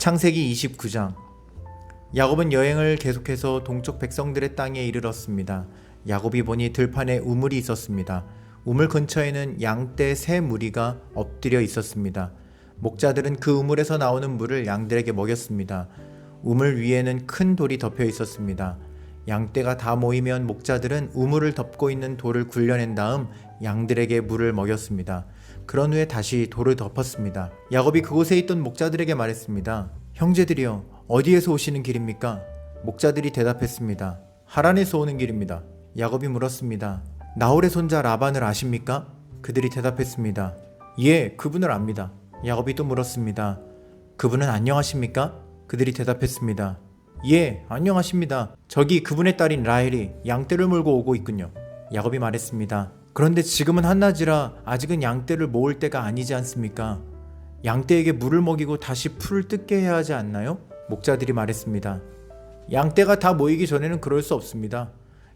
창세기 29장. 야곱은 여행을 계속해서 동쪽 백성들의 땅에 이르렀습니다. 야곱이 보니 들판에 우물이 있었습니다. 우물 근처에는 양떼 세 무리가 엎드려 있었습니다. 목자들은 그 우물에서 나오는 물을 양들에게 먹였습니다. 우물 위에는 큰 돌이 덮여 있었습니다. 양떼가 다 모이면 목자들은 우물을 덮고 있는 돌을 굴려낸 다음 양들에게 물을 먹였습니다. 그런 후에 다시 돌을 덮었습니다. 야곱이 그곳에 있던 목자들에게 말했습니다. 형제들이여, 어디에서 오시는 길입니까? 목자들이 대답했습니다. 하란에서 오는 길입니다. 야곱이 물었습니다. 나홀의 손자 라반을 아십니까? 그들이 대답했습니다. 예, 그분을 압니다. 야곱이 또 물었습니다. 그분은 안녕하십니까? 그들이 대답했습니다. 예, 안녕하십니다. 저기 그분의 딸인 라헬이 양떼를 몰고 오고 있군요. 야곱이 말했습니다. 그런데 지금은 한낮이라 아직은 양떼를 모을 때가 아니지 않습니까? 양떼에게 물을 먹이고 다시 풀을 뜯게 해야 하지 않나요? 목자들이 말했습니다. 양떼가 다 모이기 전에는 그럴 수 없습니다.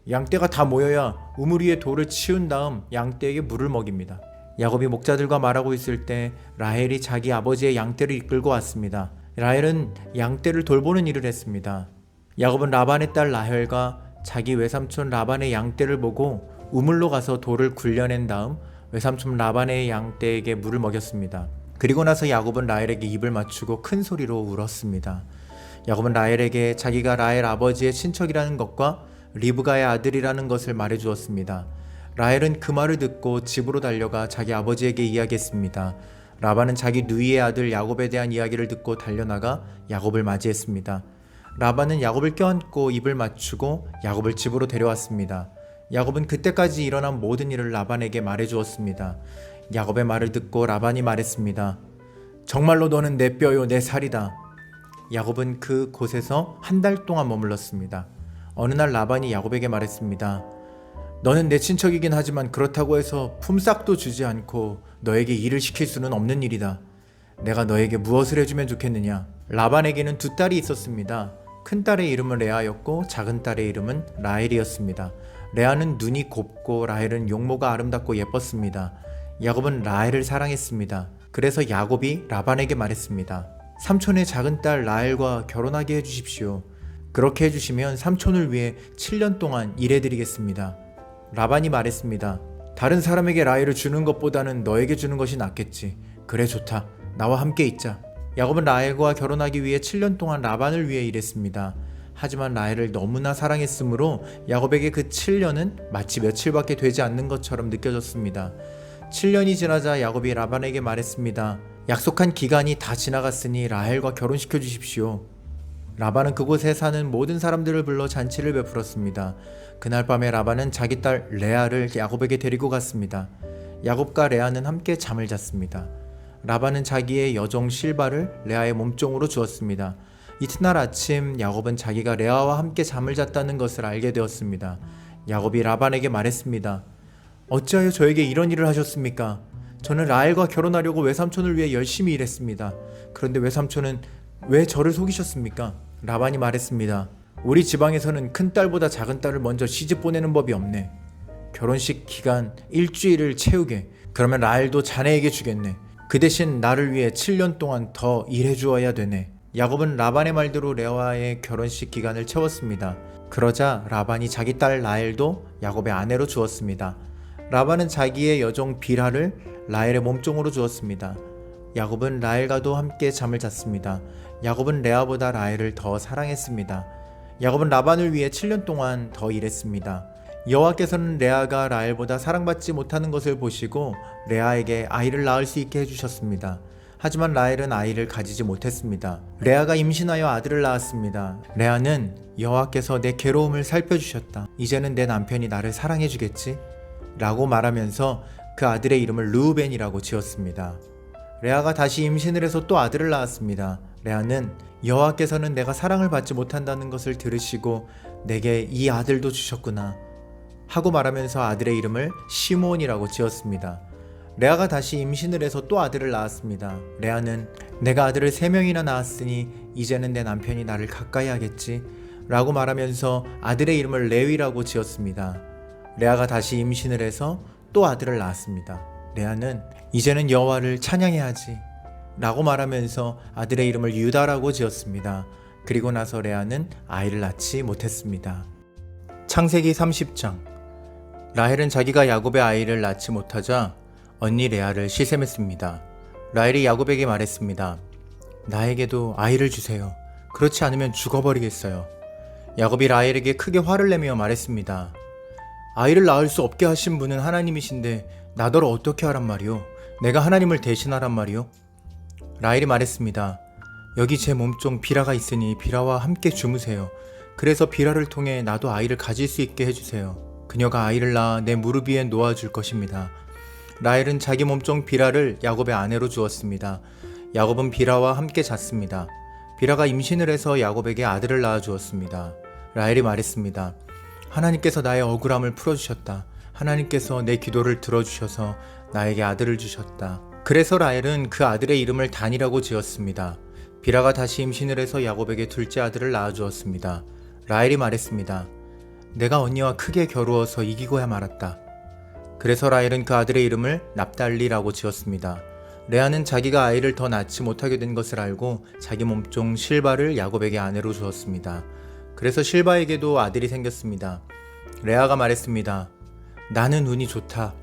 양떼가 다 모여야 우물 위에 돌을 치운 다음 양떼에게 물을 먹입니다. 야곱이 목자들과 말하고 있을 때 라헬이 자기 아버지의 양떼를 이끌고 왔습니다. 라헬은 양떼를 돌보는 일을 했습니다. 야곱은 라반의 딸 라헬과 자기 외삼촌 라반의 양떼를 보고 우물로 가서 돌을 굴려낸 다음 외삼촌 라반의 양떼에게 물을 먹였습니다. 그리고 나서 야곱은 라헬에게 입을 맞추고 큰 소리로 울었습니다. 야곱은 라헬에게 자기가 라헬 아버지의 친척이라는 것과 리브가의 아들이라는 것을 말해주었습니다. 라헬은 그 말을 듣고 집으로 달려가 자기 아버지에게 이야기했습니다. 라반은 자기 누이의 아들 야곱에 대한 이야기를 듣고 달려나가 야곱을 맞이했습니다. 라반은 야곱을 껴안고 입을 맞추고 야곱을 집으로 데려왔습니다. 야곱은 그때까지 일어난 모든 일을 라반에게 말해주었습니다. 야곱의 말을 듣고 라반이 말했습니다. 정말로 너는 내 뼈요 내 살이다. 야곱은 그 곳에서 한 달 동안 머물렀습니다. 어느 날 라반이 야곱에게 말했습니다. 너는 내 친척이긴 하지만 그렇다고 해서 품삯도 주지 않고 너에게 일을 시킬 수는 없는 일이다. 내가 너에게 무엇을 해주면 좋겠느냐? 라반에게는 두 딸이 있었습니다. 큰 딸의 이름은 레아였고 작은 딸의 이름은 라헬이었습니다. 레아는 눈이 곱고 라헬은 용모가 아름답고 예뻤습니다. 야곱은 라헬을 사랑했습니다. 그래서 야곱이 라반에게 말했습니다. 삼촌의 작은 딸 라헬과 결혼하게 해주십시오. 그렇게 해주시면 삼촌을 위해 7년 동안 일해드리겠습니다. 라반이 말했습니다. 다른 사람에게 라헬을 주는 것보다는 너에게 주는 것이 낫겠지. 그래, 좋다. 나와 함께 있자. 야곱은 라헬과 결혼하기 위해 7년 동안 라반을 위해 일했습니다. 하지만 라헬을 너무나 사랑했으므로 야곱에게 그 7년은 마치 며칠밖에 되지 않는 것처럼 느껴졌습니다. 7년이 지나자 야곱이 라반에게 말했습니다. 약속한 기간이 다 지나갔으니 라헬과 결혼시켜 주십시오. 라반은 그곳에 사는 모든 사람들을 불러 잔치를 베풀었습니다. 그날 밤에 라반은 자기 딸 레아를 야곱에게 데리고 갔습니다. 야곱과 레아는 함께 잠을 잤습니다. 라반은 자기의 여종 실바를 레아의 몸종으로 주었습니다. 이튿날 아침 야곱은 자기가 레아와 함께 잠을 잤다는 것을 알게 되었습니다. 야곱이 라반에게 말했습니다. 어찌하여 저에게 이런 일을 하셨습니까? 저는 라헬과 결혼하려고 외삼촌을 위해 열심히 일했습니다. 그런데 외삼촌은 왜 저를 속이셨습니까? 라반이 말했습니다. 우리 지방에서는 큰 딸보다 작은 딸을 먼저 시집 보내는 법이 없네. 결혼식 기간 일주일을 채우게. 그러면 라헬도 자네에게 주겠네. 그 대신 나를 위해 7년 동안 더 일해 주어야 되네. 야곱은 라반의 말대로 레아와의 결혼식 기간을 채웠습니다. 그러자 라반이 자기 딸 라헬도 야곱의 아내로 주었습니다. 라반은 자기의 여종 빌하를 라헬의 몸종으로 주었습니다. 야곱은 라헬과도 함께 잠을 잤습니다. 야곱은 레아보다 라헬을 더 사랑했습니다. 야곱은 라반을 위해 7년 동안 더 일했습니다. 여호와께서는 레아가 라헬보다 사랑받지 못하는 것을 보시고 레아에게 아이를 낳을 수 있게 해주셨습니다. 하지만 라헬은 아이를 가지지 못했습니다. 레아가 임신하여 아들을 낳았습니다. 레아는 여호와께서 내 괴로움을 살펴주셨다. 이제는 내 남편이 나를 사랑해주겠지? 라고 말하면서 그 아들의 이름을 르우벤이라고 지었습니다. 레아가 다시 임신을 해서 또 아들을 낳았습니다. 레아는 여호와께서는 내가 사랑을 받지 못한다는 것을 들으시고 내게 이 아들도 주셨구나 하고 말하면서 아들의 이름을 시므온이라고 지었습니다. 레아가 다시 임신을 해서 또 아들을 낳았습니다. 레아는 내가 아들을 3명이나 낳았으니 이제는 내 남편이 나를 가까이 하겠지 라고 말하면서 아들의 이름을 레위라고 지었습니다. 레아가 다시 임신을 해서 또 아들을 낳았습니다. 레아는 이제는 여호와를 찬양해야지 라고 말하면서 아들의 이름을 유다라고 지었습니다. 그리고 나서 레아는 아이를 낳지 못했습니다. 창세기 30장. 라헬은 자기가 야곱의 아이를 낳지 못하자 언니 레아를 시샘했습니다. 라헬이 야곱에게 말했습니다. 나에게도 아이를 주세요. 그렇지 않으면 죽어버리겠어요. 야곱이 라헬에게 크게 화를 내며 말했습니다. 아이를 낳을 수 없게 하신 분은 하나님이신데 나더러 어떻게 하란 말이오? 내가 하나님을 대신하란 말이오? 라헬이 말했습니다. 여기 제 몸종 비라가 있으니 비라와 함께 주무세요. 그래서 비라를 통해 나도 아이를 가질 수 있게 해주세요. 그녀가 아이를 낳아 내 무릎 위에 놓아줄 것입니다. 라헬은 자기 몸종 비라를 야곱의 아내로 주었습니다. 야곱은 비라와 함께 잤습니다. 비라가 임신을 해서 야곱에게 아들을 낳아 주었습니다. 라헬이 말했습니다. 하나님께서 나의 억울함을 풀어주셨다. 하나님께서 내 기도를 들어주셔서 나에게 아들을 주셨다. 그래서 라헬은 그 아들의 이름을 단이라고 지었습니다. 비라가 다시 임신을 해서 야곱에게 둘째 아들을 낳아 주었습니다. 라헬이 말했습니다. 내가 언니와 크게 겨루어서 이기고야 말았다. 그래서 라헬은 그 아들의 이름을 납달리라고 지었습니다. 레아는 자기가 아이를 더 낳지 못하게 된 것을 알고 자기 몸종 실바를 야곱에게 아내로 주었습니다. 그래서 실바에게도 아들이 생겼습니다. 레아가 말했습니다. 나는 운이 좋다.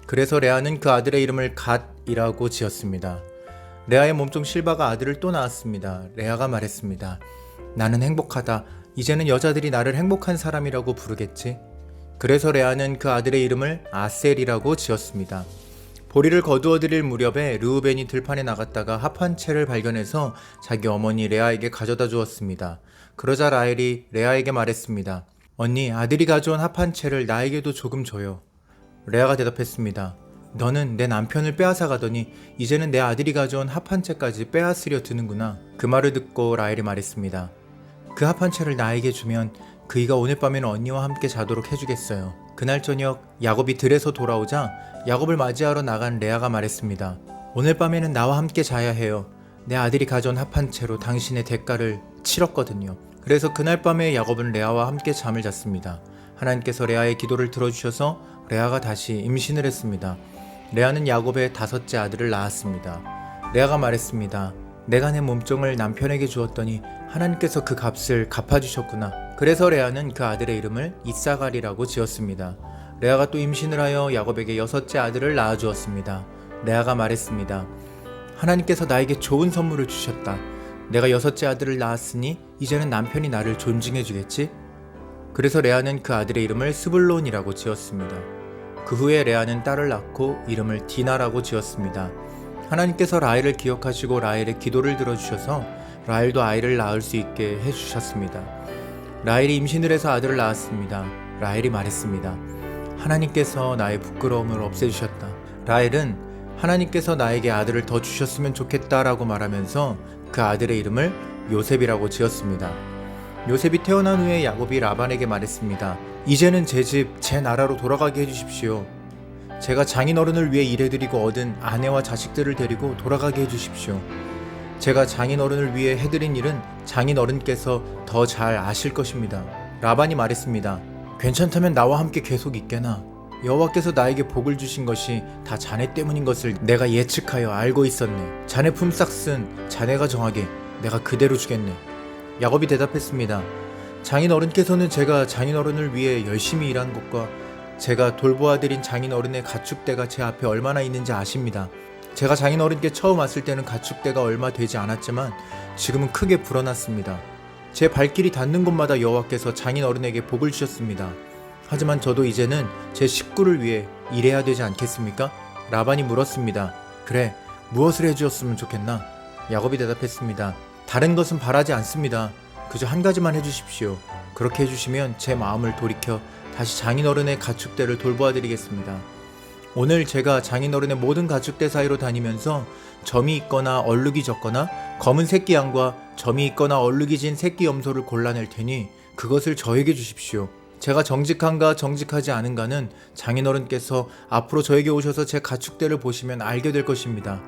그래서 레아는 그 아들의 이름을 갓이라고 지었습니다. 레아의 몸종 실바가 아들을 또 낳았습니다. 레아가 말했습니다. 나는 행복하다. 이제는 여자들이 나를 행복한 사람이라고 부르겠지. 그래서 레아는 그 아들의 이름을 아셀이라고 지었습니다. 보리를 거두어 드릴 무렵에 르우벤이 들판에 나갔다가 합한 채를 발견해서 자기 어머니 레아에게 가져다 주었습니다. 그러자 라헬이 레아에게 말했습니다. 언니, 아들이 가져온 합한 채를 나에게도 조금 줘요. 레아가 대답했습니다. 너는 내 남편을 빼앗아 가더니 이제는 내 아들이 가져온 합한 채까지 빼앗으려 드는구나. 그 말을 듣고 라헬이 말했습니다. 그 합한 채를 나에게 주면 그이가 오늘 밤에는 언니와 함께 자도록 해주겠어요. 그날 저녁 야곱이 들에서 돌아오자 야곱을 맞이하러 나간 레아가 말했습니다. 오늘 밤에는 나와 함께 자야 해요. 내 아들이 가져온 합한 채로 당신의 대가를 치렀거든요. 그래서 그날 밤에 야곱은 레아와 함께 잠을 잤습니다. 하나님께서 레아의 기도를 들어주셔서 레아가 다시 임신을 했습니다. 레아는 야곱의 5째 아들을 낳았습니다. 레아가 말했습니다. 내가 내 몸종을 남편에게 주었더니 하나님께서 그 값을 갚아주셨구나. 그래서 레아는 그 아들의 이름을 이사갈이라고 지었습니다. 레아가 또 임신을 하여 야곱에게 6째 아들을 낳아주었습니다. 레아가 말했습니다. 하나님께서 나에게 좋은 선물을 주셨다. 내가 6째 아들을 낳았으니 이제는 남편이 나를 존중해 주겠지? 그래서 레아는 그 아들의 이름을 스불론이라고 지었습니다. 그 후에 레아는 딸을 낳고 이름을 디나라고 지었습니다. 하나님께서 라헬을 기억하시고 라헬의 기도를 들어주셔서 라헬도 아이를 낳을 수 있게 해주셨습니다. 라헬이 임신을 해서 아들을 낳았습니다. 라헬이 말했습니다. 하나님께서 나의 부끄러움을 없애주셨다. 라헬은 하나님께서 나에게 아들을 더 주셨으면 좋겠다라고 말하면서 그 아들의 이름을 요셉이라고 지었습니다. 요셉이 태어난 후에 야곱이 라반에게 말했습니다. 이제는 제 집, 제 나라로 돌아가게 해주십시오. 제가 장인어른을 위해 일해드리고 얻은 아내와 자식들을 데리고 돌아가게 해주십시오. 제가 장인어른을 위해 해드린 일은 장인어른께서 더 잘 아실 것입니다. 라반이 말했습니다. 괜찮다면 나와 함께 계속 있게나. 여호와께서 나에게 복을 주신 것이 다 자네 때문인 것을 내가 예측하여 알고 있었네. 자네 품삯은 자네가 정하게 내가 그대로 주겠네. 야곱이 대답했습니다. 장인어른께서는 제가 장인어른을 위해 열심히 일한 것과 제가 돌보아드린 장인어른의 가축대가 제 앞에 얼마나 있는지 아십니다. 제가 장인어른께 처음 왔을 때는 가축대가 얼마 되지 않았지만 지금은 크게 불어났습니다. 제 발길이 닿는 곳마다 여호와께서 장인어른에게 복을 주셨습니다. 하지만 저도 이제는 제 식구를 위해 일해야 되지 않겠습니까? 라반이 물었습니다. 그래, 무엇을 해주었으면 좋겠나? 야곱이 대답했습니다. 다른 것은 바라지 않습니다. 그저 한 가지만 해주십시오. 그렇게 해주시면 제 마음을 돌이켜 다시 장인어른의 가축대를 돌보아드리겠습니다. 오늘 제가 장인어른의 모든 가축대 사이로 다니면서 점이 있거나 얼룩이 적거나 검은 새끼 양과 점이 있거나 얼룩이 진 새끼 염소를 골라낼 테니 그것을 저에게 주십시오. 제가 정직한가 정직하지 않은가는 장인어른께서 앞으로 저에게 오셔서 제 가축대를 보시면 알게 될 것입니다.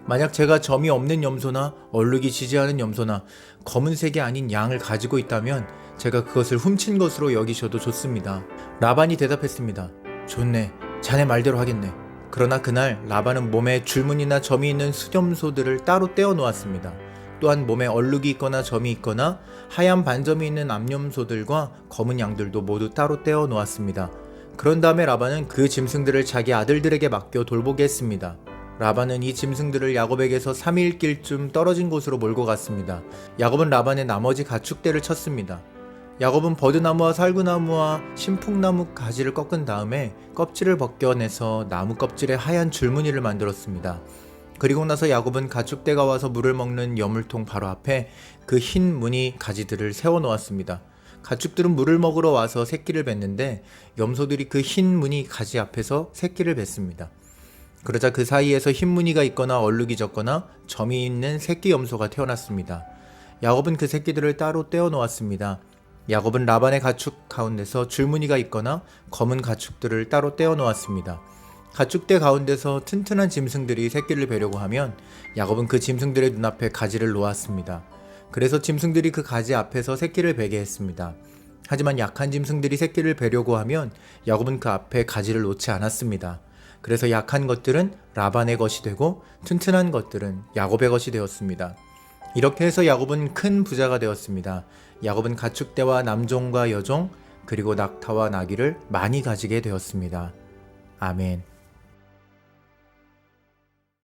만약 제가 점이 없는 염소나 얼룩이 지지 않은 염소나 검은색이 아닌 양을 가지고 있다면 제가 그것을 훔친 것으로 여기셔도 좋습니다. 라반이 대답했습니다. 좋네. 자네 말대로 하겠네. 그러나 그날 라반은 몸에 줄무늬나 점이 있는 수염소들을 따로 떼어 놓았습니다. 또한 몸에 얼룩이 있거나 점이 있거나 하얀 반점이 있는 암염소들과 검은 양들도 모두 따로 떼어 놓았습니다. 그런 다음에 라반은 그 짐승들을 자기 아들들에게 맡겨 돌보게 했습니다. 라반은 이 짐승들을 야곱에게서 3일 길쯤 떨어진 곳으로 몰고 갔습니다. 야곱은 라반의 나머지 가축대를 쳤습니다. 야곱은 버드나무와 살구나무와 신풍나무 가지를 꺾은 다음에 껍질을 벗겨내서 나무 껍질에 하얀 줄무늬를 만들었습니다. 그리고 나서 야곱은 가축대가 와서 물을 먹는 여물통 바로 앞에 그 흰 무늬 가지들을 세워 놓았습니다. 가축들은 물을 먹으러 와서 새끼를 뱉는데 염소들이 그 흰 무늬 가지 앞에서 새끼를 뱉습니다. 그러자 그 사이에서 흰 무늬가 있거나 얼룩이 졌거나 점이 있는 새끼 염소가 태어났습니다. 야곱은 그 새끼들을 따로 떼어 놓았습니다. 야곱은 라반의 가축 가운데서 줄무늬가 있거나 검은 가축들을 따로 떼어 놓았습니다. 가축대 가운데서 튼튼한 짐승들이 새끼를 베려고 하면 야곱은 그 짐승들의 눈앞에 가지를 놓았습니다. 그래서 짐승들이 그 가지 앞에서 새끼를 베게 했습니다. 하지만 약한 짐승들이 새끼를 베려고 하면 야곱은 그 앞에 가지를 놓지 않았습니다. 그래서 약한 것들은 라반의 것이 되고 튼튼한 것들은 야곱의 것이 되었습니다. 이렇게 해서 야곱은 큰 부자가 되었습니다. 야곱은 가축대와 남종과 여종 그리고 낙타와 나귀를 많이 가지게 되었습니다. 아멘.